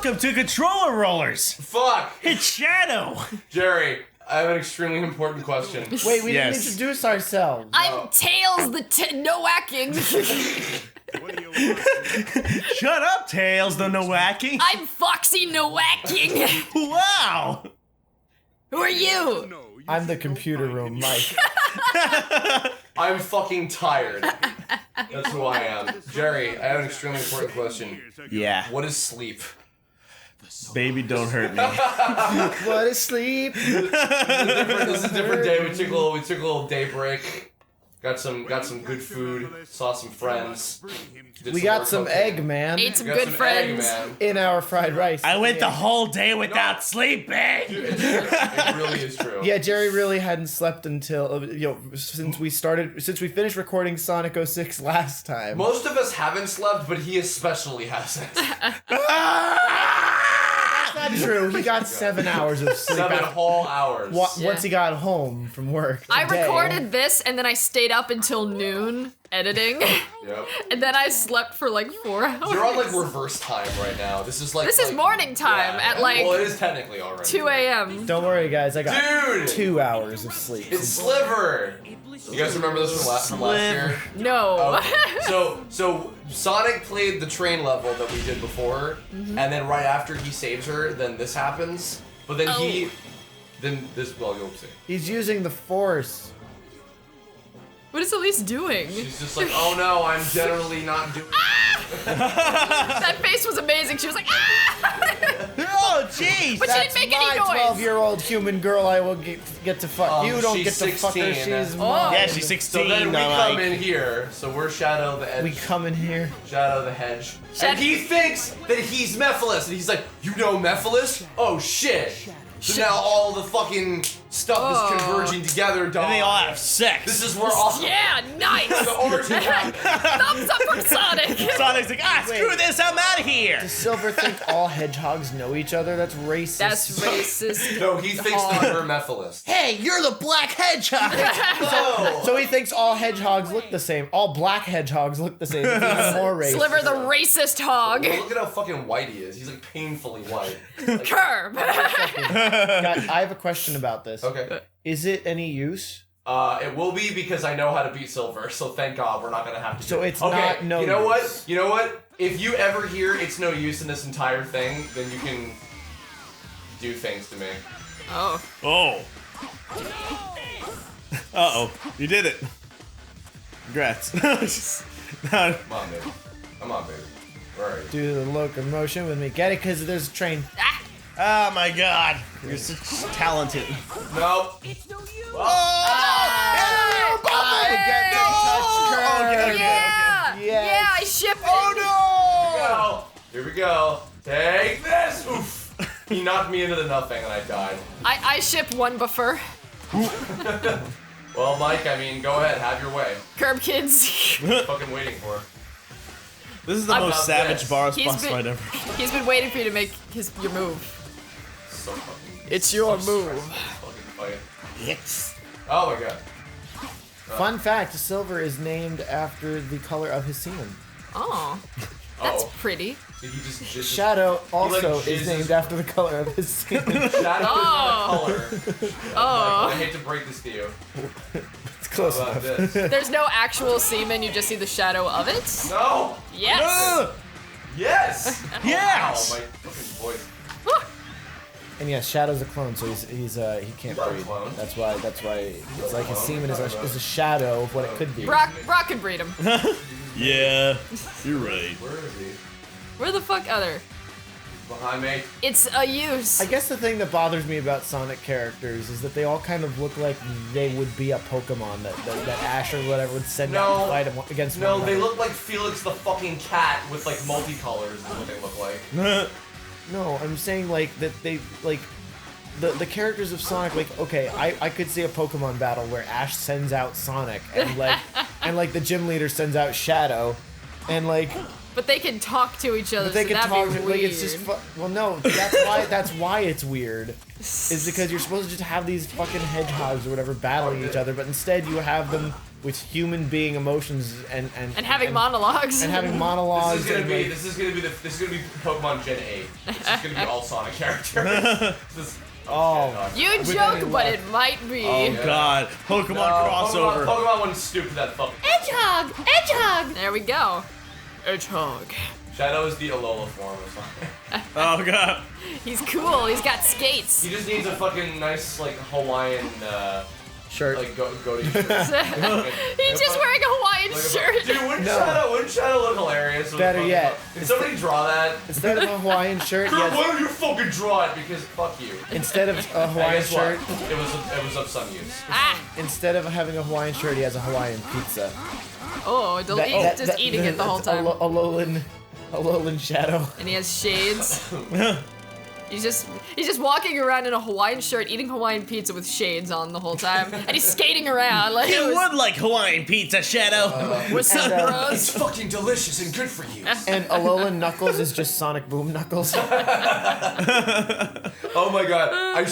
Welcome to Controller Rollers. Fuck! It's Shadow. Jerry, I have an extremely important question. Wait, we didn't introduce ourselves. I'm Tails the no whacking. Shut up, Tails, the no whacking. I'm Foxy no whacking. Wow. Who are you? I'm the computer room Mike. I'm fucking tired. That's who I am. Jerry, I have an extremely important question. Yeah. What is sleep? Baby, don't hurt me. What is sleep? This is a different day. We took a little day break. Got some good food. Saw some friends. We got some egg, man. Ate some good friends. In our fried rice. I went the whole day without sleeping. It's true. It really is true. Yeah, Jerry really hadn't slept until since we finished recording Sonic 06 last time. Most of us haven't slept, but he especially hasn't. That's not true. He got 7 hours of sleep. 7 whole hours. Once he got home from work. I recorded this and then I stayed up until noon editing. Yep. And then I slept for like 4 hours. You're on like reverse time right now. This is morning time at like well, it is technically already 2 a.m. Don't worry, guys. I got Dude! 2 hours of sleep. It's Sliver. You guys remember this from last year? No. So Sonic played the train level that we did before, and then right after he saves her, then this happens. But then you'll see. He's using the Force. What is Elise doing? She's just like, oh no, I'm generally not doing. That face was amazing. She was like, ah! Oh, jeez. But she didn't make any noise. 12-year-old human girl I will get to fuck. You don't get to fuck her. 16. She's mine. Yeah, she's 16. So then we come in here. So we're Shadow the Edge. We come in here. Shadow the Hedge. And he thinks that he's Mephiles, and he's like, you know Mephiles? Oh shit. So now all the fucking stuff is converging together, dog. And they all have sex. This is where all Yeah, nice. the orgy happens. Thumbs up from Sonic. Sonic's like, screw this, I'm out of here. Does Silver think all hedgehogs know each other? That's racist. That's racist. No, he thinks that you're Mephiles. Hey, you're the black hedgehog. So he thinks all hedgehogs look the same. All black hedgehogs look the same. It's even more racist. Sliver the racist hog. Look at how fucking white he is. He's like painfully white. Like, Curb. God, I have a question about this. okay. Is it any use? It will be because I know how to beat Silver, so thank God we're not gonna have to do So it. it's not no You know use. what? You know what? If you ever hear it's no use in this entire thing, then you can do things to me. Oh. Oh. Uh-oh. You did it. Congrats. Come on, baby. Come on, baby. Where are you? Do the locomotion with me. Get it? Because there's a train. Ah. Oh my god. You're so talented. Nope. Yeah, I ship it. Oh no! Here we go. Take this! Oof! He knocked me into the nothing and I died. I ship one buffer. Well, Mike, I mean, go ahead, have your way. Curb kids. Fucking waiting for. This is the I'm most not savage this. boss He's been- fight ever. He's been waiting for you to make your move. So fucking. It's your move. Fucking fight. Yes. Oh my god. Fun fact, Silver is named after the color of his semen. Oh, that's Oh. pretty. Did he just Shadow also like, is jizzes- named after the color of his semen. Shadow Oh. is not a color. Oh. I hate to break this to you. It's close How about enough. this? There's no actual semen, you just see the shadow of it? No! Yes! Yes! Yes! Ow, my fucking voice. And yes, Shadow's a clone, so he can't not a breathe. clone. That's why it's like his semen is a shadow of what it could be. Brock could breed him. Yeah, you're right. Where is he? Where the fuck other? Behind me. It's a use. I guess the thing that bothers me about Sonic characters is that they all kind of look like they would be a Pokemon that Ash or whatever would send out to fight against No, one they another. look like Felix the fucking cat with like multicolors is what they look like. No, I'm saying like that they like the characters of Sonic, like, okay, I could see a Pokemon battle where Ash sends out Sonic and like the gym leader sends out Shadow and like But they can talk to each other, but they so can that'd talk be like weird. it's just well no, that's why it's weird. Is because you're supposed to just have these fucking hedgehogs or whatever battling each other, but instead you have them with human being emotions and having monologues. and having monologues. This is gonna be Pokemon Gen 8. This is gonna be all Sonic characters. You joke, but it might be. Oh god, Pokemon crossover. Pokemon wouldn't stoop to that fuck. Hedgehog! There we go. Hedgehog. Shadow is the Alola form of Sonic. Oh god. He's cool. He's got skates. He just needs a fucking nice like Hawaiian shirt. like goatee shirt. He's just wearing a Hawaiian shirt. Dude, wouldn't Shadow look hilarious? Better yet. Can somebody draw that? Instead of a Hawaiian shirt, he Why has, don't you fucking draw it? Because fuck you. instead of a Hawaiian Guess what? shirt, It was of some use. instead of having a Hawaiian shirt, he has a Hawaiian pizza. Oh, just eating it the whole time. A Alolan Shadow. And he has shades. He's just walking around in a Hawaiian shirt, eating Hawaiian pizza with shades on the whole time, and he's skating around like. You would like Hawaiian pizza, Shadow. What's up, It's bros? fucking delicious and good for you. And Alolan Knuckles is just Sonic Boom Knuckles. Oh my god. I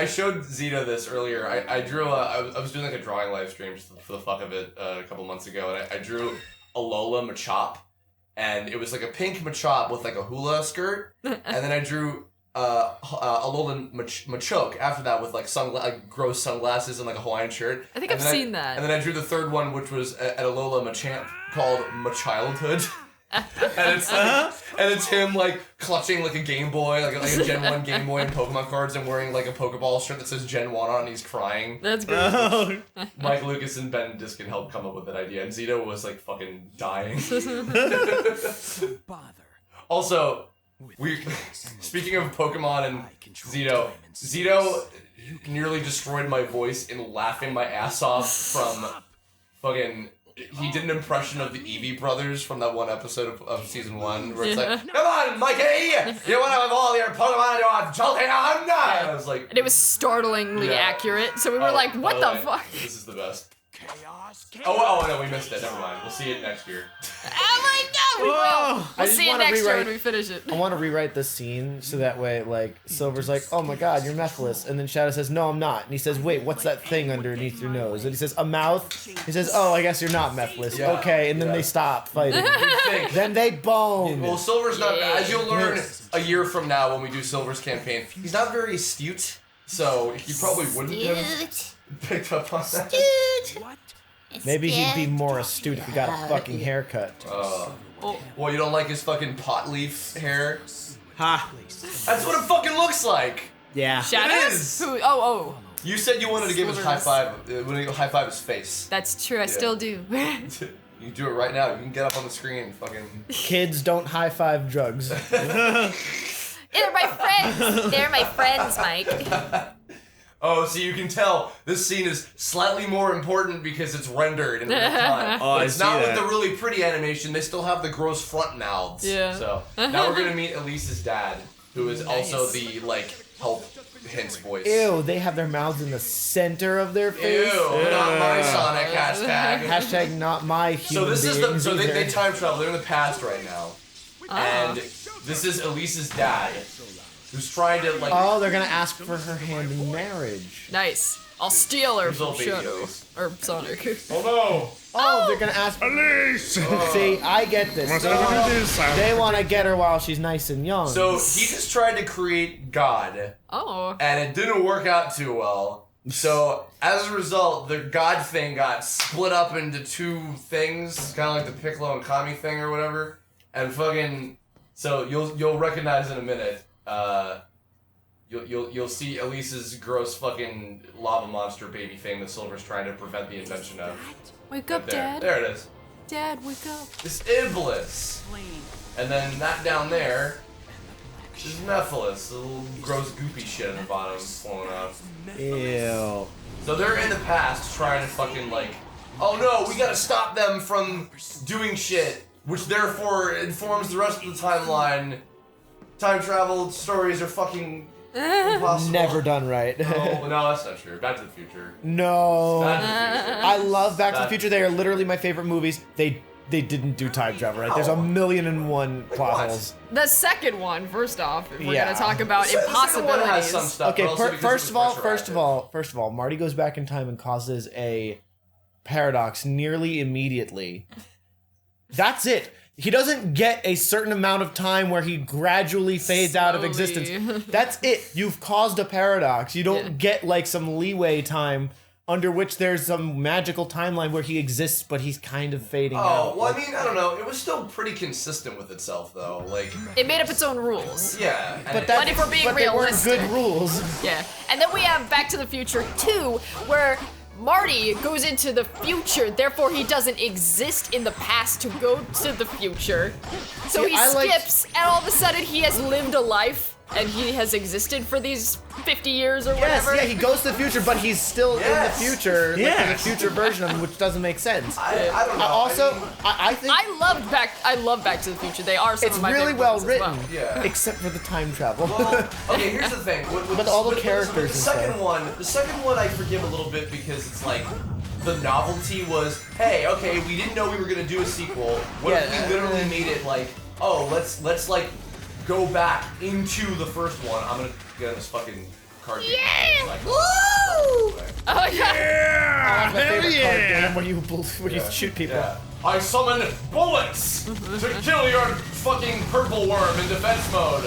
showed Zeta this earlier. I drew I was doing like a drawing live stream just for the fuck of it a couple months ago, and I drew Alola Machop, and it was like a pink Machop with like a hula skirt, and then I drew Alolan Machoke after that with like gross sunglasses and like a Hawaiian shirt. I think I've seen that. And then I drew the third one, which was an Alola Machamp called Machildhood. and it's him like clutching like a Game Boy, like a Gen 1 Game Boy and Pokemon cards, and wearing like a Pokeball shirt that says Gen 1 on it, and he's crying. That's great. Mike Lucas and Ben Diskin helped come up with that idea, and Zito was like fucking dying. Also, speaking of Pokemon and Zito nearly destroyed my voice in laughing my ass off from fucking. He did an impression of the Eevee brothers from that one episode of season 1 where it's like, "Come on, Mikey! You want to have all your Pokemon you're jolting on?" And I was like, And it was startlingly accurate, so we were like, what the fuck? This is the best. Oh no, we missed it. Never mind. We'll see it next year. Oh my god, we will. We'll see it next year when we finish it. I want to rewrite the scene so that way, like, Silver's like, "Oh my god, you're Mephiles," and then Shadow says, "No, I'm not," and he says, "Wait, what's that thing underneath your nose?" And he says, "A mouth." He says, "Oh, I guess you're not Mephiles." Yeah. Okay, and then they stop fighting. Then they bone. Well, Silver's not, as you'll learn a year from now when we do Silver's campaign, he's not very astute, so he probably wouldn't have picked up on that. Maybe he'd be more astute if he got a fucking haircut. Well, you don't like his fucking pot leaf hair? Ha. That's what it fucking looks like! Yeah. Shadows? is. Who? Oh. You said you wanted to give us a high five, high five his face. That's true, I still do. You can do it right now. You can get up on the screen and fucking... Kids don't high five drugs. They're my friends. They're my friends, Mike. Oh, so you can tell this scene is slightly more important because it's rendered in real time. But it's not with the really pretty animation. They still have the gross front mouths. Yeah. So now we're gonna meet Elise's dad, who is also the like help hints voice. Ew, they have their mouths in the center of their face. Ew, not my Sonic hashtag. Hashtag not my human So this beings is they either. time travel. They're in the past right now, and this is Elise's dad, who's trying to like. Oh, they're gonna ask for her hand in marriage. Nice. I'll steal her Who's from all baby Shadow. Elise? Or Sonic. Oh Oh, they're gonna ask for Elise! See, I get this. They want to get her while she's nice and young. no! So he just tried to create God, Oh. and it didn't work out too well. So as a result, the God thing got split up into two things, kind of like the Piccolo and Kami thing or whatever. And fucking, so you'll recognize in a minute. You'll see Elise's gross fucking lava monster baby thing that Silver's trying to prevent the invention of. Wake up, Right there. Dad. There it is. Dad, wake up. It's Iblis. And then that down there is Mephiles, the little gross goopy shit at the bottom flowing up. Ew. So they're in the past trying to fucking like, oh no, we gotta stop them from doing shit, which therefore informs the rest of the timeline. Time travel stories are fucking impossible. Never done right. No, that's not true. Back to the Future. No. Back to the Future. I love Back to the Future. They are literally my favorite movies. They didn't do time travel right. There's a million and one plot what? holes. The second one, first off, if we're Yeah. gonna talk about The second one impossibilities. has some stuff, Okay, but also because first it of was all, retroactive. Marty goes back in time and causes a paradox nearly immediately, that's it. He doesn't get a certain amount of time where he gradually fades out of existence. That's it. You've caused a paradox. You don't get like some leeway time under which there's some magical timeline where he exists, but he's kind of fading out. Oh, well, I mean, I don't know. It was still pretty consistent with itself, though. Like, It made up its own rules. yeah. But if we're being they weren't realistic. good rules. Yeah. And then we have Back to the Future 2, where Marty goes into the future, therefore he doesn't exist in the past to go to the future. So See, he I like- skips, and all of a sudden he has lived a life, and he has existed for these 50 years or Yes, whatever. yeah, he goes to the future, but he's still Yes. in the future, like in the Yes. future version of him, which doesn't make sense. I don't know. Also, I mean, I think I love Back to the Future. They are some it's of my really favorite well ones as written, well. Yeah. except for the time travel. well, okay, here's the thing. But all the with characters the and second stuff. the second one I forgive a little bit because it's like the novelty was, hey, okay, we didn't know we were gonna do a sequel. What if Yeah, we literally made it like, oh, let's like go back into the first one. I'm gonna get on this fucking card game. Yeah! Like, Woo! Oh my god! That's my Hell favorite card yeah! game where you shoot people. yeah. I summon bullets to kill your fucking purple worm in defense mode.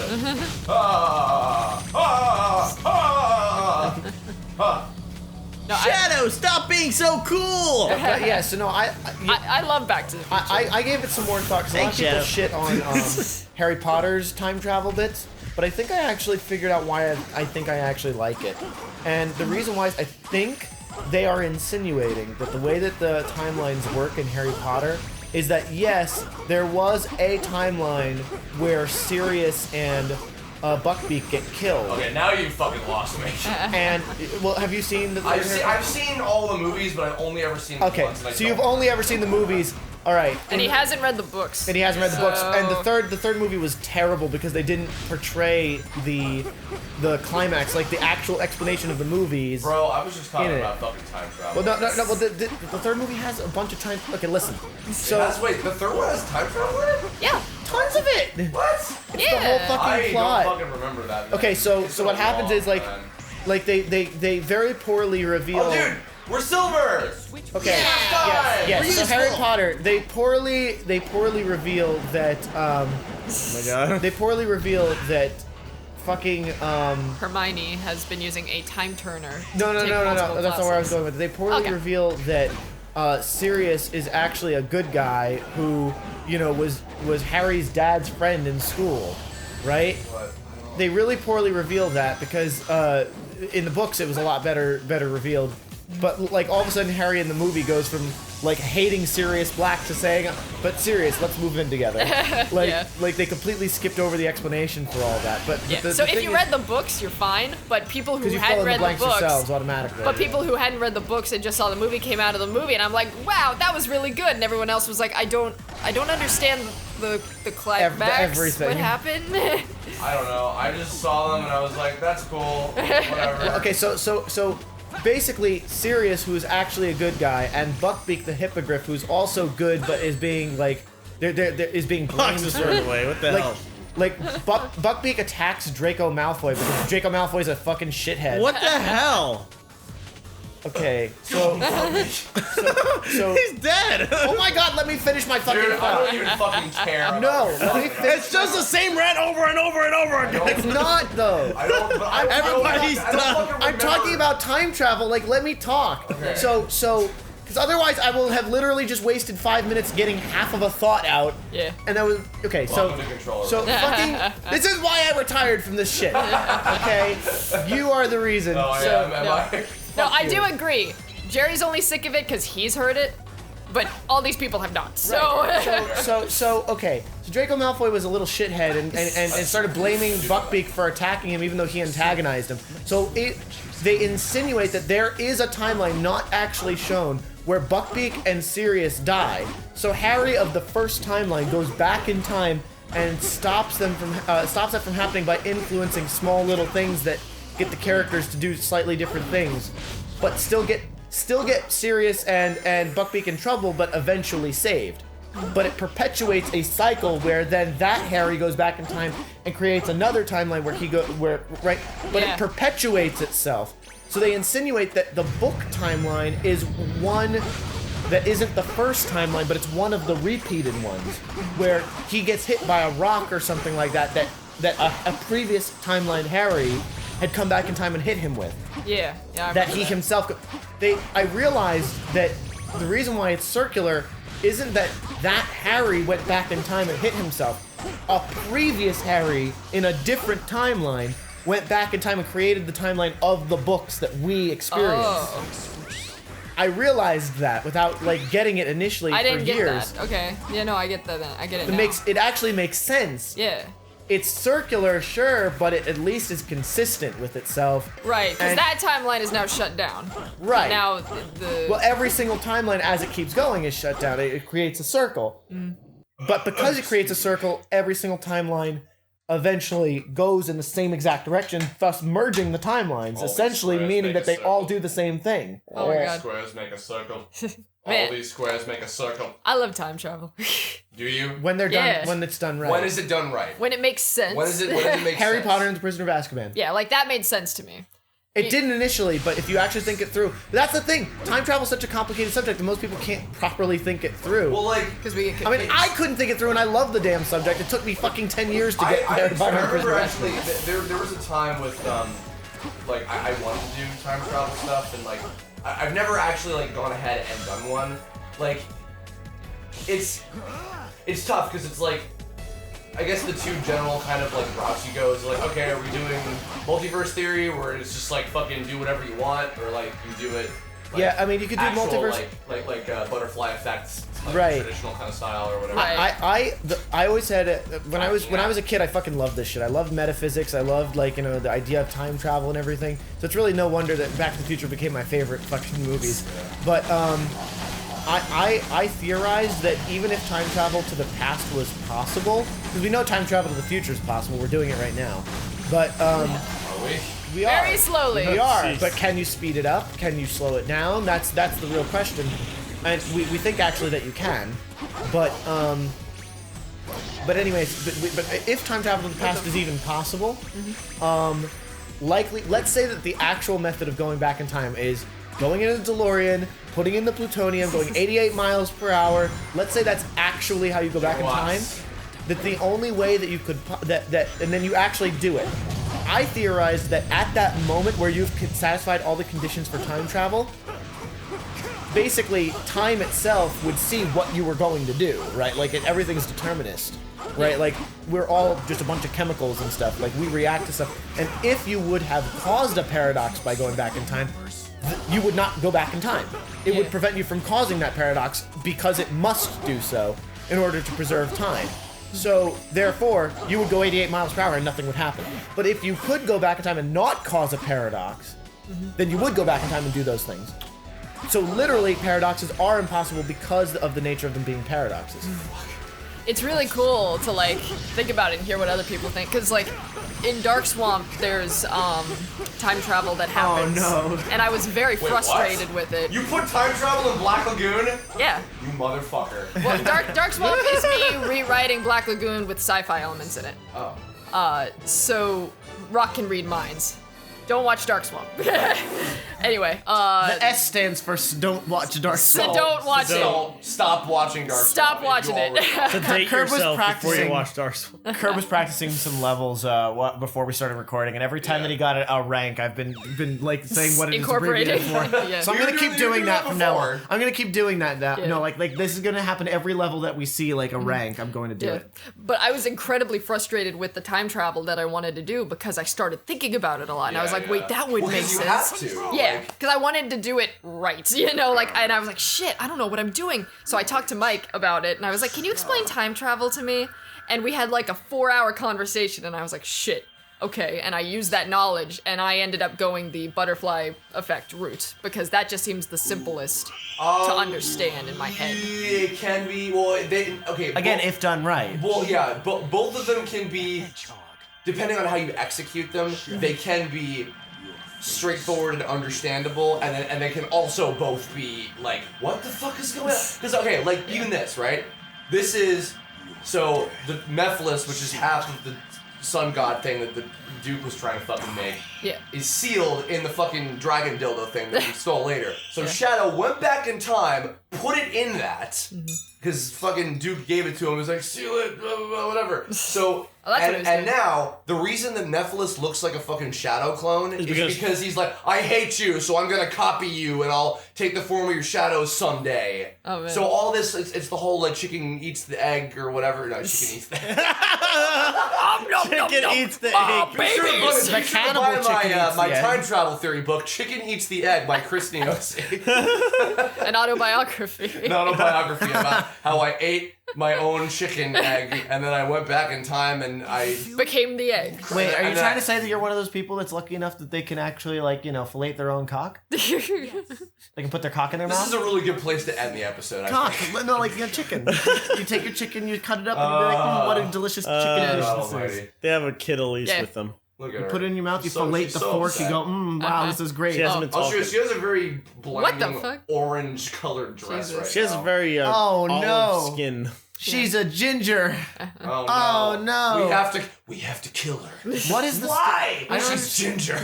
No, Shadow, stop being so cool! But yeah, so no, I love Back to the Future. I gave it some more thought because a lot of people Thanks, shit on Harry Potter's time travel bits, but I think I actually figured out why I think I actually like it. And the reason why is I think they are insinuating that the way that the timelines work in Harry Potter is that yes, there was a timeline where Sirius and Buckbeak get killed. Okay, now you fucking lost me. And, well, have you seen the I've seen all the movies, but I've only ever seen the Okay, ones that I so you've don't only ever seen the movies. All right. and he hasn't read the books. And he hasn't read the books. And the So- third movie was terrible because they didn't portray the climax, like the actual explanation of the movies. Bro, I was just talking In it. about fucking time travel. Well, no. Well, the third movie has a bunch of time. Okay, listen. So Wait, the third one has time travel in it? Yeah. tons of it. What? The whole Yeah. fucking I plot. don't fucking remember that. Okay, so It's what happens long, is like they very poorly reveal. Oh, dude, we're silver. Okay. Yeah. Yes. We're So Harry useful. Potter, they poorly reveal that Oh my god. they poorly reveal that fucking Hermione has been using a time turner. No, to take that's multiple not where I was classes. going with it. They poorly Okay. reveal that Sirius is actually a good guy who, you know, was Harry's dad's friend in school, right? What? They really poorly reveal that because in the books it was a lot better revealed. But like all of a sudden Harry in the movie goes from like hating Sirius Black to saying, "But Sirius, let's move in together." Like Yeah. like they completely skipped over the explanation for all that. But Yeah. the So if thing you is- read the books, you're fine. But people who 'cause you fill hadn't in the read the blanks books, yourselves automatically. but people who hadn't read the books and just saw the movie came out of the movie, and I'm like, wow, that was really good. And everyone else was like, I don't understand the climax. everything. What happened? I don't know. I just saw them and I was like, that's cool. Whatever. Okay, so basically Sirius, who is actually a good guy, and Buckbeak the Hippogriff, who's also good but is being like there is being blamed Box is for thrown away. What the like hell? like Buckbeak attacks Draco Malfoy because Draco Malfoy's a fucking shithead. What the hell? Okay, so He's dead. oh my god, let me finish my fucking Dude, I thought. don't even fucking care. No, let me finish. It's just the same rant over and over and over again. It's not though. I don't. But I don't Everybody's I don't done. fucking I'm talking remember. about time travel. Like, let me talk. Okay. So, because otherwise I will have literally just wasted 5 minutes getting half of a thought out. Yeah. And that was okay. So, Welcome to controller. so fucking. This is why I retired from this shit. Okay, you are the reason. Oh, so, yeah, am I? No, I do you. agree. Jerry's only sick of it because he's heard it, but all these people have not. So, okay. So Draco Malfoy was a little shithead and started blaming Buckbeak for attacking him, even though he antagonized him. So they insinuate that there is a timeline not actually shown where Buckbeak and Sirius die. So Harry of the first timeline goes back in time and stops that from happening by influencing small little things that get the characters to do slightly different things, but still get Sirius and Buckbeak in trouble, but eventually saved. But it perpetuates a cycle where then that Harry goes back in time and creates another timeline but Yeah. it perpetuates itself. So they insinuate that the book timeline is one that isn't the first timeline, but it's one of the repeated ones, where he gets hit by a rock or something like that a previous timeline Harry had come back in time and hit him with. Yeah, I That remember he himself... I realized that the reason why it's circular isn't that Harry went back in time and hit himself. A previous Harry in a different timeline went back in time and created the timeline of the books that we experienced. Oh. I realized that without like getting it initially I didn't for get years. that. Okay. Yeah, no, I get that. I get it now. It actually makes sense. Yeah. It's circular, sure, but it at least is consistent with itself. Right, because And- that timeline is now shut down. Right. Now the Well, every single timeline as it keeps going is shut down. It creates a circle. But because it creates a circle, every single timeline eventually goes in the same exact direction, thus merging the timelines, All essentially these squares meaning make that a they all circle. do the same thing. Oh my God. Squares make a circle. All Man. these squares make a circle. I love time travel. Do you? When they're Yeah. done, when it's done right. When is it done right? When it makes sense. When does it make Harry sense? Potter and the Prisoner of Azkaban. Yeah, like that made sense to me. It didn't initially, but if you actually think it through, that's the thing. Time travel is such a complicated subject that most people can't properly think it through. Well, like, Because we get I mean, I couldn't think it through, and I love the damn subject. It took me fucking 10 years to get Harry Potter and the Prisoner remember of actually, Azkaban. there was a time with, like, I wanted to do time travel stuff, and, like, I've never actually, like, gone ahead and done one. Like, it's tough, because it's, like, I guess the two general kind of, like, routes you go is, like, okay, are we doing multiverse theory, where it's just, like, fucking do whatever you want, or, like, you do it, like, Yeah, I mean, you could do actual, multiverse. like butterfly effects, like, Right. traditional kind of style, or whatever. Right. I always had when I was a kid, I fucking loved this shit. I loved metaphysics. I loved like the idea of time travel and everything. So it's really no wonder that Back to the Future became my favorite fucking movies. But I theorized that even if time travel to the past was possible, because we know time travel to the future is possible, we're doing it right now. But Are we? we are Very slowly. We are. Jeez. But can you speed it up? Can you slow it down? That's the real question. And we think actually that you can, but anyways, but if time travel to the past is even possible, likely, let's say that the actual method of going back in time is going in a DeLorean, putting in the plutonium, going 88 miles per hour. Let's say that's actually how you go back in time. That the only way that you could and then you actually do it. I theorized that at that moment where you've satisfied all the conditions for time travel, basically time itself would see what you were going to do, right? Like everything's determinist, right? Like we're all just a bunch of chemicals and stuff. Like we react to stuff. And if you would have caused a paradox by going back in time, you would not go back in time. It would prevent you from causing that paradox because it must do so in order to preserve time. So, therefore, you would go 88 miles per hour and nothing would happen. But if you could go back in time and not cause a paradox, then you would go back in time and do those things. So, literally, paradoxes are impossible because of the nature of them being paradoxes. It's really cool to like think about it and hear what other people think, because like in Dark Swamp there's time travel that happens. no. And I was very Wait, frustrated what? with it. You put time travel in Black Lagoon? Yeah. You motherfucker. Well, Dark Swamp is me rewriting Black Lagoon with sci-fi elements in it. Oh. So Rock can read minds. Don't watch Dark Swamp. Anyway, The S stands for don't watch Dark so Souls. don't watch it. So, stop watching Dark Stop Swamp. watching You it. already- To date Kirk was yourself before practicing- you watch Dark Souls. Kerb was practicing some levels before we started recording, and every time that he got a rank, I've been like saying what it is Incorporating. abbreviated for. Yeah. So I'm You gonna were keep doing- doing you that did from that now on. before. I'm gonna keep doing that now. Yeah. No, like this is gonna happen every level that we see like a rank. I'm going to do Yeah. it. But I was incredibly frustrated with the time travel that I wanted to do because I started thinking about it a lot. And I was like, wait, that would Well, make 'cause you sense. have to. Yeah, Like, because I wanted to do it right, and I was like, shit, I don't know what I'm doing. So I talked to Mike about it, and I was like, can you explain time travel to me? And we had like a 4-hour conversation, and I was like, shit, okay. And I used that knowledge, and I ended up going the butterfly effect route, because that just seems the simplest to understand in my head. It can be. Well, okay. Again, both- if done right. Well, yeah, but both of them can be, depending on how you execute them, they can be straightforward and understandable, and they can also both be like, what the fuck is going on? Because, okay, like, even this, right? This is, so, the Mephiles, which is half of the sun god thing that the Duke was trying to fucking make Yeah. is sealed in the fucking dragon dildo thing that we stole later. So Shadow went back in time, put it in that, because fucking Duke gave it to him. He was like, seal it, blah, blah, blah, whatever. So, that's what he was and doing. now, the reason that Nephilis looks like a fucking Shadow clone is because- because he's like, I hate you, so I'm gonna copy you, and I'll take the form of your shadows someday. Oh, man. So all this, it's the whole, like, chicken eats the egg, or whatever. No, chicken eats the egg. Chicken eats the Oh, egg. baby. The cannibal Buy chicken eats my the egg. time travel theory book, Chicken Eats the Egg by Chris Neosi. An autobiography. An autobiography about how I ate my own chicken egg, and then I went back in time and I... Became the egg. Wait, are you And trying I- to say that you're one of those people that's lucky enough that they can actually, like, fillet their own cock? They can put their cock in their This mouth? is a really good place to end the episode, I Cock, think. but no, like chicken. You take your chicken, you cut it up, and you're like, what a delicious chicken dish God this is. almighty. They have a kid Elise Yeah. with them. Look at her. Put it in your mouth, you So- fillet she's the so fork, upset. you go, wow, this is great. She hasn't been I'll show talking. you, she has a very What the blinding fuck? orange-colored dress Jesus. right She has now. very Oh, olive no. skin. She's a ginger. Oh, Oh, no. We have to kill her. What is the Why? I don't She's ginger.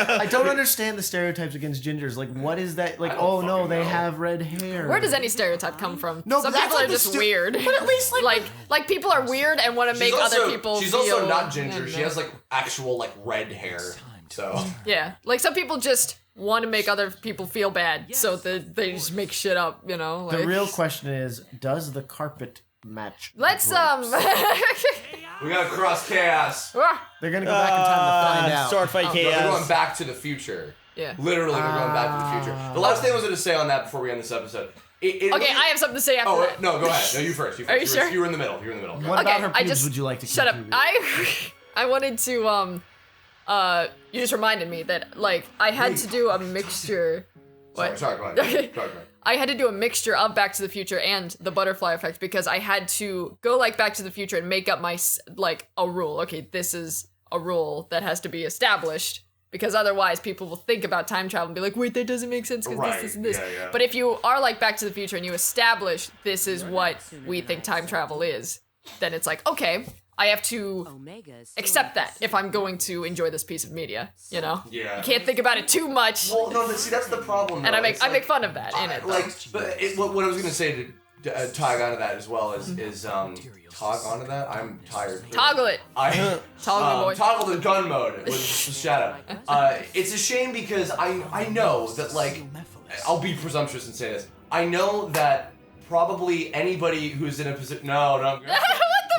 I don't understand the stereotypes against gingers. Like, what is that? Like, I don't oh no, fucking they know. have red hair. Where does any stereotype come from? No, Some that's people like are the just stu- weird. But at least, like people are weird and want to make other people She's feel. also not ginger. and, She has like actual like red hair. So Yeah, like some people just want to make other people feel bad, so they just make shit up. You know. Like, The real question is, does the carpet match? the Let's drapes? we gotta cross chaos. They're gonna go back in time to find out. Sword fight No, they're going chaos. back to the future. Yeah. Literally, they're going back to the future. The last thing I was gonna say on that before we end this episode. Okay, I have something to say after Oh that. no, go ahead. No, you first. You first. Are you sure? You were in the middle. You're in the middle. What about Okay, her I pubes just would you like to shut up. contribute? I wanted to you just reminded me that like I had to do a mixture. What? Sorry, go ahead. Okay. Go ahead. I had to do a mixture of Back to the Future and the butterfly effect because I had to go like Back to the Future and make up my like a rule. Okay, this is a rule that has to be established because otherwise people will think about time travel and be like, wait, that doesn't make sense because Right, this and this. yeah. But if you are like Back to the Future and you establish this is what we think time travel is, then it's like, okay, I have to accept that if I'm going to enjoy this piece of media, you know? Yeah. You can't think about it too much. Well, no, but see, that's the problem. And though. I make It's I make fun of that in it. though. Like, but what I was gonna say to tag onto that as well is tog onto that. I'm tired. Toggle it. Toggle boy. Toggle the gun mode with Shadow. It's a shame because I know that like I'll be presumptuous and say this. I know that probably anybody who's in a position. No.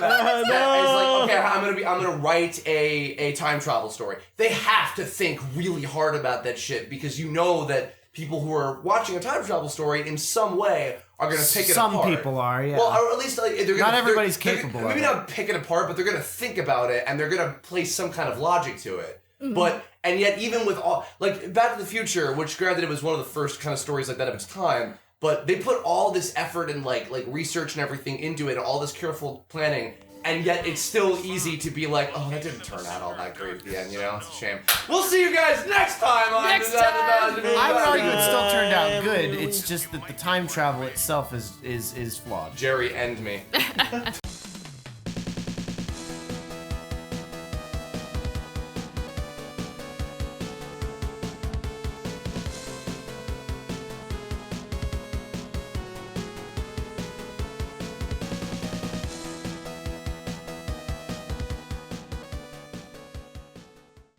That is like, okay, I'm gonna write a time travel story. They have to think really hard about that shit because you know that people who are watching a time travel story in some way are gonna pick it apart. Some people are, yeah. Well, or at least like they're gonna. Not everybody's they're- capable Maybe of it. not pick it apart, but they're gonna think about it and they're gonna place some kind of logic to it. Mm-hmm. And yet even with all like Back to the Future, which granted it was one of the first kind of stories like that of its time, but they put all this effort and like research and everything into it, and all this careful planning. And yet it's still easy to be like, oh, that didn't turn out all that great at the end, you know? It's a shame. We'll see you guys next time on Next time! I would argue it still turned out good. It's just that the time travel itself is flawed. Jerry, end me.